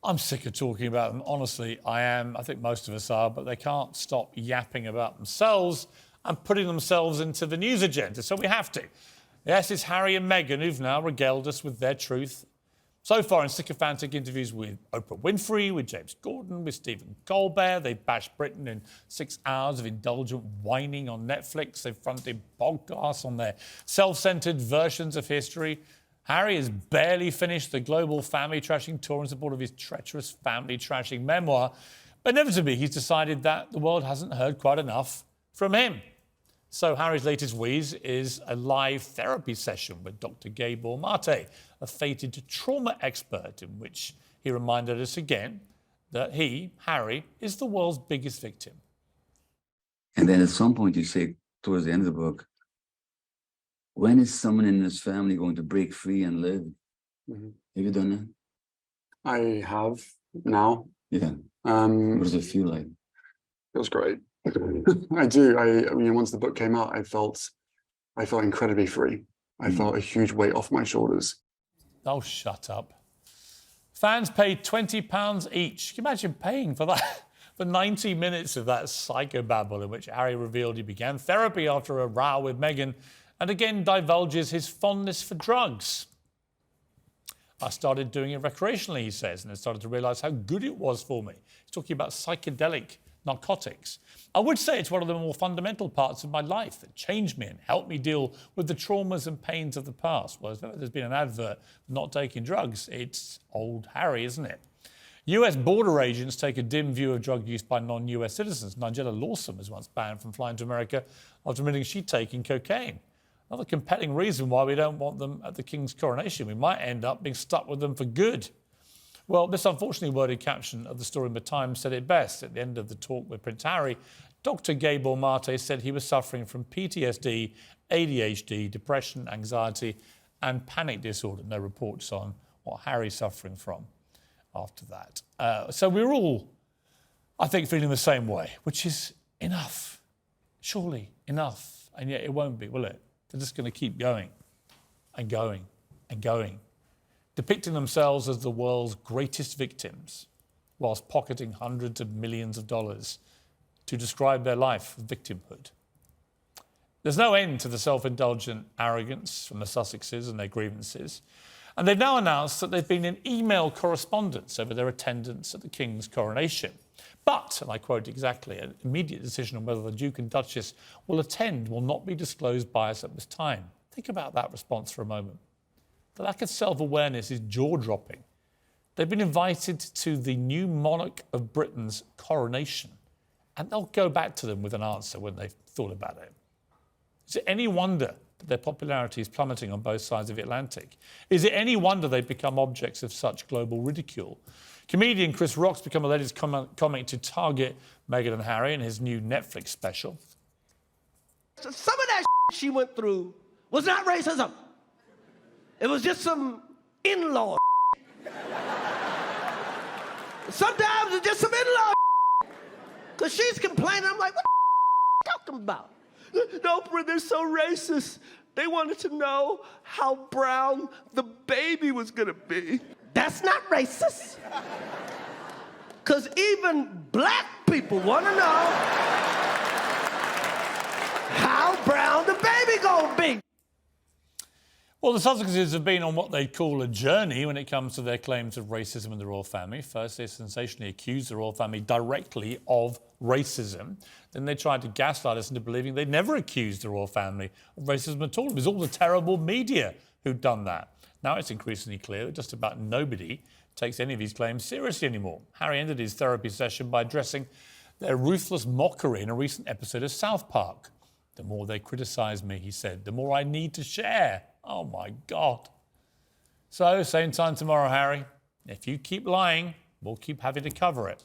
I'm sick of talking about them. Honestly, I am. I think most of us are, but they can't stop yapping about themselves and putting themselves into the news agenda, so we have to. Yes, it's Harry and Meghan who've now regaled us with their truth. So far in sycophantic interviews with Oprah Winfrey, with James Corden, with Stephen Colbert, they've bashed Britain in 6 hours of indulgent whining on Netflix. They've fronted podcasts on their self-centred versions of history. Harry has barely finished the global family trashing tour in support of his treacherous family trashing memoir. But inevitably, he's decided that the world hasn't heard quite enough from him. So Harry's latest wheeze is a live therapy session with Dr. Gabor Mate, a fated trauma expert, in which he reminded us again that he, Harry, is the world's biggest victim. And then at some point you say, towards the end of the book, when is someone in this family going to break free and live? Mm-hmm. Have you done that? I have now. Yeah. What does it feel like? Feels great. I do. I mean, once the book came out, I felt incredibly free. I felt a huge weight off my shoulders. Oh, shut up. Fans paid £20 each. Can you imagine paying for that? For 90 minutes of that psychobabble in which Harry revealed he began therapy after a row with Meghan and again divulges his fondness for drugs. I started doing it recreationally, he says, and I started to realise how good it was for me. He's talking about psychedelic narcotics. I would say it's one of the more fundamental parts of my life that changed me and helped me deal with the traumas and pains of the past. Well, if there's been an advert for not taking drugs, it's old Harry, isn't it? US border agents take a dim view of drug use by non-US citizens. Nigella Lawson was once banned from flying to America after admitting she'd taken cocaine. Another compelling reason why we don't want them at the King's coronation. We might end up being stuck with them for good. Well, this unfortunately worded caption of the story in the Times said it best. At the end of the talk with Prince Harry, Dr. Gabor Mate said he was suffering from PTSD, ADHD, depression, anxiety, and panic disorder. No reports on what Harry's suffering from after that. So we're all, I think, feeling the same way, which is enough. Surely enough. And yet it won't be, will it? They're just going to keep going and going and going, depicting themselves as the world's greatest victims, whilst pocketing hundreds of millions of dollars to describe their life of victimhood. There's no end to the self-indulgent arrogance from the Sussexes and their grievances. And they've now announced that they've been in email correspondence over their attendance at the King's coronation. But, and I quote exactly, an immediate decision on whether the Duke and Duchess will attend will not be disclosed by us at this time. Think about that response for a moment. The lack of self-awareness is jaw-dropping. They've been invited to the new monarch of Britain's coronation, and they'll go back to them with an answer when they've thought about it. Is it any wonder that their popularity is plummeting on both sides of the Atlantic? Is it any wonder they've become objects of such global ridicule? Comedian Chris Rock's become the latest comic to target Meghan and Harry in his new Netflix special. Some of that she went through was not racism. It was just some in-law. Sometimes it's just some in-law. Because she's complaining. I'm like, what the talking about? No, they're so racist. They wanted to know how brown the baby was going to be. That's not racist. Because even black people want to know how brown the baby going to be. Well, the Sussexes have been on what they call a journey when it comes to their claims of racism in the royal family. First, they sensationally accused the royal family directly of racism. Then they tried to gaslight us into believing they never accused the royal family of racism at all. It was all the terrible media who'd done that. Now it's increasingly clear that just about nobody takes any of these claims seriously anymore. Harry ended his therapy session by addressing their ruthless mockery in a recent episode of South Park. The more they criticise me, he said, the more I need to share. Oh, my God. So, same time tomorrow, Harry. If you keep lying, we'll keep having to cover it.